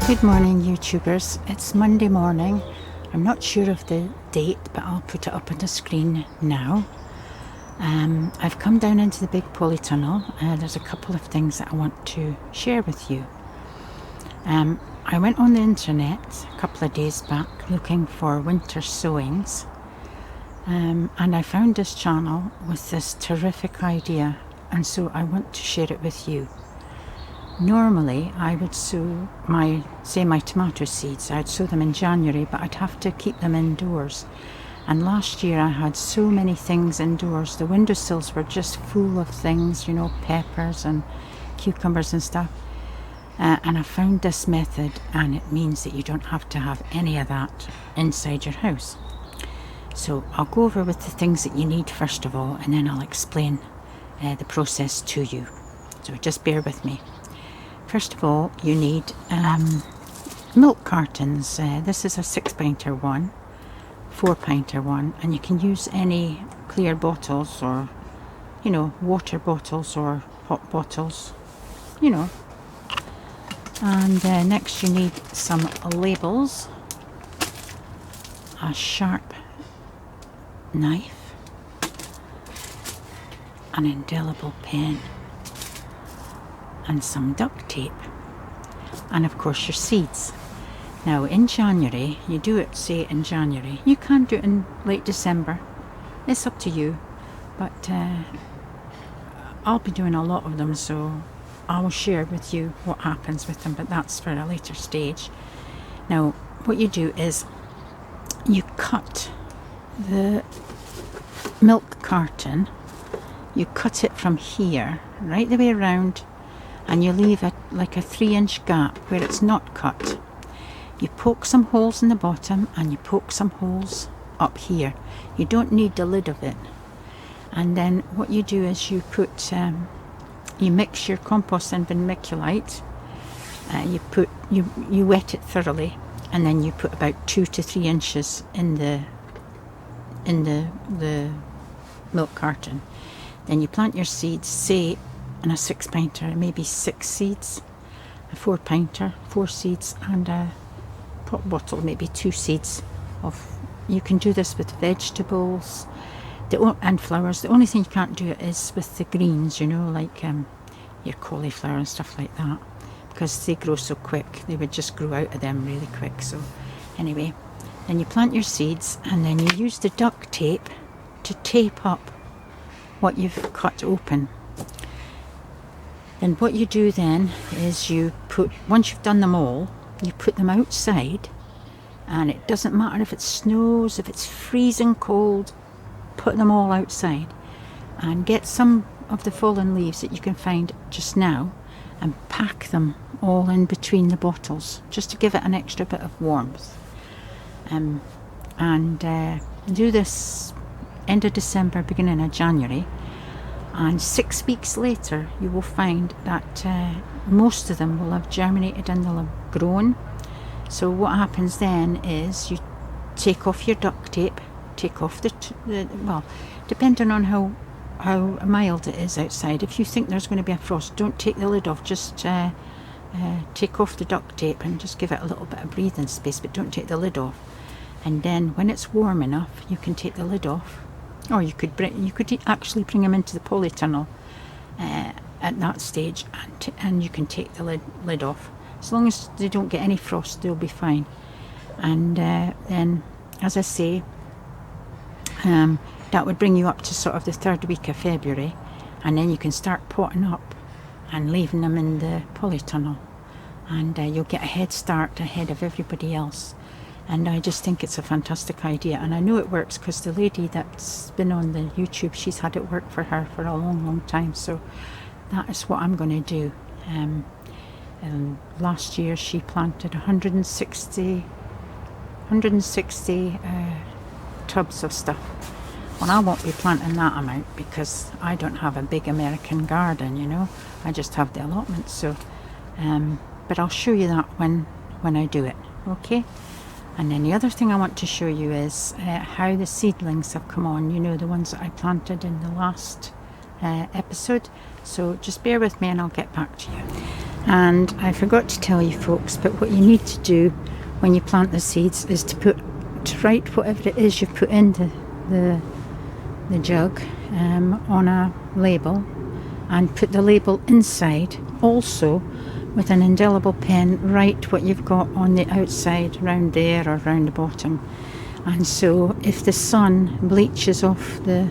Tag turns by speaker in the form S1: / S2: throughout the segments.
S1: Good morning, YouTubers. It's Monday morning. I'm not sure of the date, but I'll put it up on the screen now. I've come down into the big polytunnel. There's a couple of things that I want to share with you. I went on the internet a couple of days back looking for winter sowings, and I found this channel with this terrific idea, and so I want to share it with you. Normally I would sow my tomato seeds. I'd sow them in January, but I'd have to keep them indoors. And last year I had so many things indoors. The windowsills were just full of things, you know, peppers and cucumbers and stuff. And I found this method, and it means that you don't have to have any of that inside your house. So I'll go over with the things that you need first of all, and then I'll explain the process to you. So just bear with me. First of all, you need milk cartons. This is a 6-pinter one, 4-pinter one, and you can use any clear bottles or, you know, water bottles or hot bottles, you know. And next you need some labels, a sharp knife, an indelible pen, and some duct tape, and of course your seeds. Now in January, you do it, say in January. You can do it in late December, it's up to you, but I'll be doing a lot of them, so I will share with you what happens with them, but that's for a later stage. Now what you do is you cut the milk carton, you cut it from here right the way around, and you leave it like a 3-inch gap where it's not cut. You poke some holes in the bottom and you poke some holes up here. You don't need the lid of it. And then what you do is you put, you mix your compost and vermiculite. You wet it thoroughly, and then you put about 2 to 3 inches in the milk carton. Then you plant your seeds, say in a 6-pinter, maybe 6 seeds, a 4-pinter, 4 seeds, and a pot bottle, maybe 2 seeds of. You can do this with vegetables and flowers. The only thing you can't do it is with the greens, you know, like your cauliflower and stuff like that, because they grow so quick. They would just grow out of them really quick. So anyway, then you plant your seeds, and then you use the duct tape to tape up what you've cut open. Then what you do then is you put, once you've done them all, you put them outside, and it doesn't matter if it snows, if it's freezing cold, put them all outside, and get some of the fallen leaves that you can find just now and pack them all in between the bottles just to give it an extra bit of warmth. And do this end of December, beginning of January. And 6 weeks later you will find that most of them will have germinated and they'll have grown. So what happens then is you take off your duct tape, take off the well, depending on how mild it is outside. If you think there's going to be a frost, don't take the lid off, just take off the duct tape and just give it a little bit of breathing space, but don't take the lid off. And then when it's warm enough, you can take the lid off. Or you could actually bring them into the polytunnel at that stage, and you can take the lid off. As long as they don't get any frost, they'll be fine. And then, as I say, that would bring you up to sort of the 3rd week of February, and then you can start potting up and leaving them in the polytunnel, and you'll get a head start ahead of everybody else. And I just think it's a fantastic idea, and I know it works because the lady that's been on the YouTube, she's had it work for her for a long time. So that is what I'm going to do. Last year she planted 160 tubs of stuff. Well, I won't be planting that amount because I don't have a big American garden, you know. I just have the allotments. So, but I'll show you that when I do it. Okay. And then the other thing I want to show you is how the seedlings have come on, you know, the ones that I planted in the last episode. So just bear with me and I'll get back to you. And I forgot to tell you folks, but what you need to do when you plant the seeds is to write whatever it is you've put in the jug on a label, and put the label inside. Also, with an indelible pen, write what you've got on the outside, round there or round the bottom. And so if the sun bleaches off the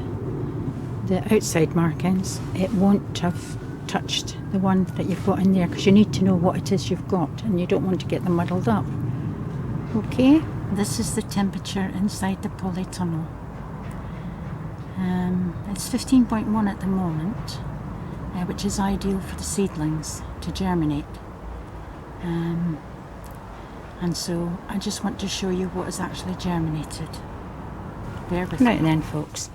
S1: outside markings, it won't have touched the one that you've got in there, because you need to know what it is you've got and you don't want to get them muddled up. Okay, this is the temperature inside the polytunnel. It's 15.1 at the moment, which is ideal for the seedlings to germinate. And so I just want to show you what has actually germinated. Bear with me. Right then folks,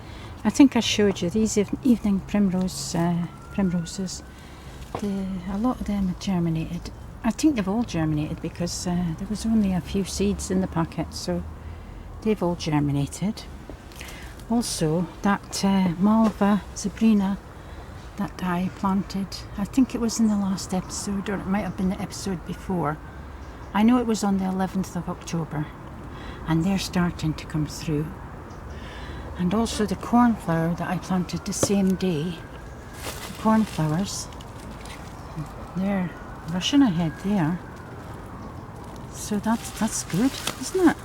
S1: I think I showed you these evening primroses. A lot of them have germinated. I think they've all germinated because there was only a few seeds in the packet, so they've all germinated. Also, that Malva zebrina that I planted, I think it was in the last episode, or it might have been the episode before. I know it was on the 11th of October, and they're starting to come through. And also the cornflower that I planted the same day, the cornflowers, they're rushing ahead there. So that's good, isn't it?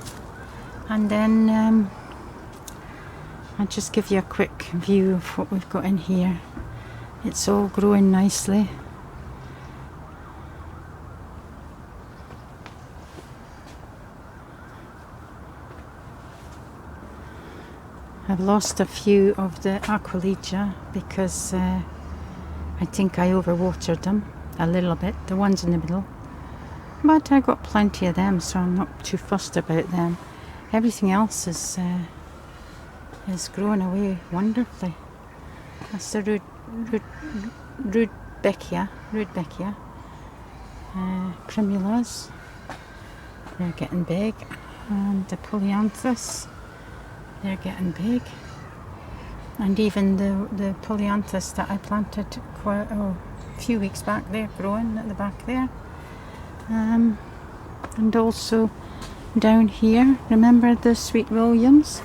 S1: And then I'll just give you a quick view of what we've got in here. It's all growing nicely. I've lost a few of the Aquilegia because I think I overwatered them a little bit, the ones in the middle. But I got plenty of them, so I'm not too fussed about them. Everything else is growing away wonderfully. That's the Rudbeckia, primulas. They're getting big, and the Polyanthus, they're getting big. And even the Polyanthus that I planted a few weeks back, they're growing at the back there. And also down here, remember the Sweet Williams?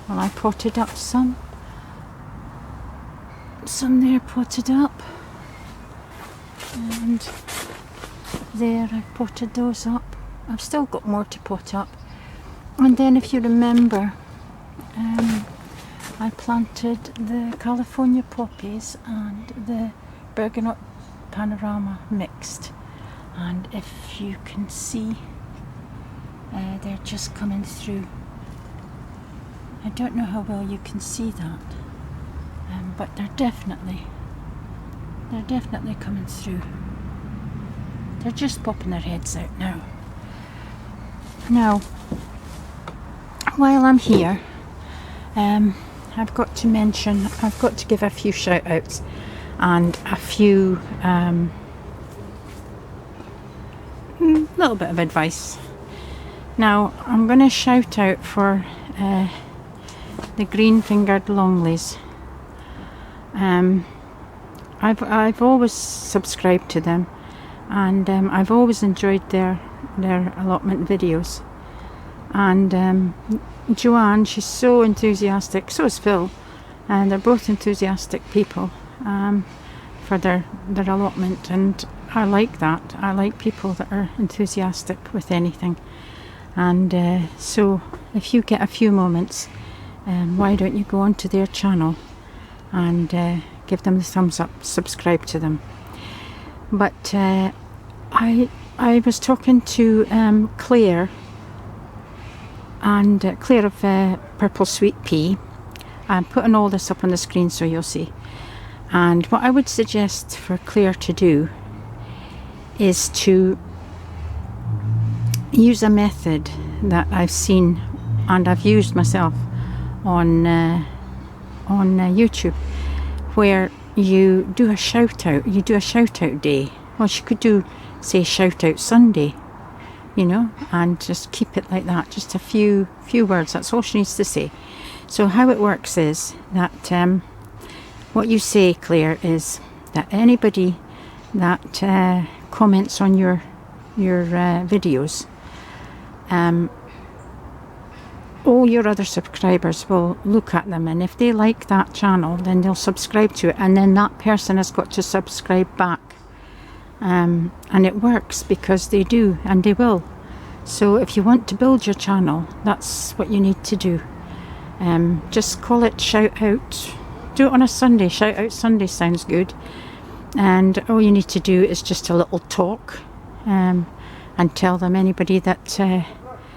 S1: Well, I potted up some there potted up, and there I potted those up. I've still got more to pot up. And then if you remember, I planted the California poppies and the bergamot panorama mixed, and if you can see, they're just coming through. I don't know how well you can see that, but they're definitely coming through. They're just popping their heads out now. Now, while I'm here, I've got to give a few shout outs and a few little bit of advice. Now, I'm going to shout out for the green-fingered Longleys. I've always subscribed to them, and I've always enjoyed their allotment videos. And Joanne, she's so enthusiastic, so is Phil, and they're both enthusiastic people for their allotment, and I like that. I like people that are enthusiastic with anything. And so if you get a few moments, why don't you go onto their channel and give them the thumbs up, subscribe to them. But I was talking to Claire, and Claire of Purple Sweet Pea. I'm putting all this up on the screen so you'll see. And what I would suggest for Claire to do is to use a method that I've seen and I've used myself on YouTube, where you do a shout out. You do a shout out day. Well, she could do, say, shout out Sunday, you know, and just keep it like that. Just a few words. That's all she needs to say. So how it works is that what you say, Claire, is that anybody that comments on your videos, all your other subscribers will look at them, and if they like that channel, then they'll subscribe to it, and then that person has got to subscribe back. And it works because they do, and they will. So if you want to build your channel, that's what you need to do. Just call it shout out. Do it on a Sunday. Shout out Sunday sounds good. And all you need to do is just a little talk, and tell them, anybody that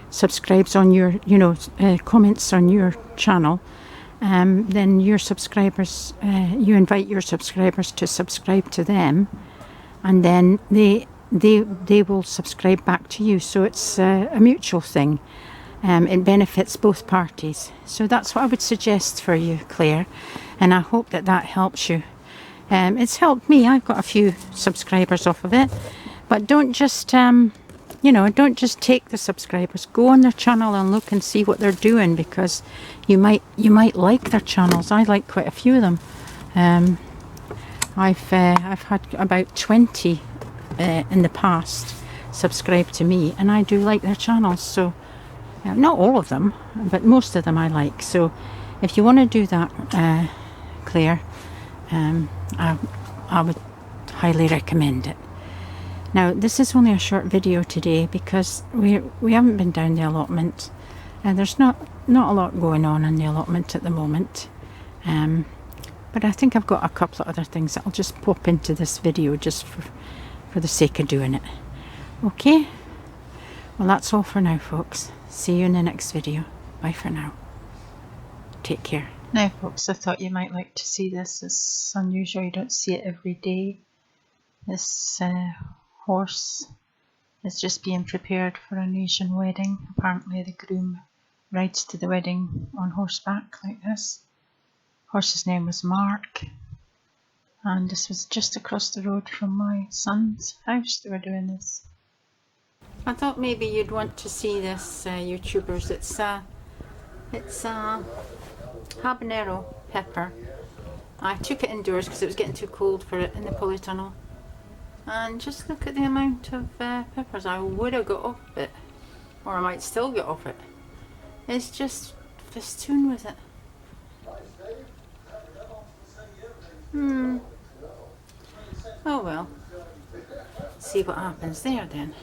S1: subscribes on your, comments on your channel, then your subscribers, you invite your subscribers to subscribe to them, and then they will subscribe back to you. So it's a mutual thing. It benefits both parties. So that's what I would suggest for you, Claire, and I hope that helps you. It's helped me. I've got a few subscribers off of it, but don't just don't just take the subscribers. Go on their channel and look and see what they're doing, because you might like their channels. I like quite a few of them. I've had about 20 in the past subscribe to me, and I do like their channels. So not all of them, but most of them I like. So if you want to do that, Claire, I would highly recommend it. Now, this is only a short video today because we haven't been down the allotment, and there's not a lot going on in the allotment at the moment. But I think I've got a couple of other things that I'll just pop into this video just for the sake of doing it. Okay? Well, that's all for now, folks. See you in the next video. Bye for now. Take care. Now, folks, I thought you might like to see this. It's unusual. You don't see it every day. This horse is just being prepared for an Asian wedding. Apparently the groom rides to the wedding on horseback like this. Horse's name was Mark, and this was just across the road from my son's house. They were doing this. I thought maybe you'd want to see this, YouTubers. It's habanero pepper. I took it indoors because it was getting too cold for it in the polytunnel. And just look at the amount of peppers. I would have got off it, or I might still get off it. It's just festooned with it. Oh well. See what happens there then.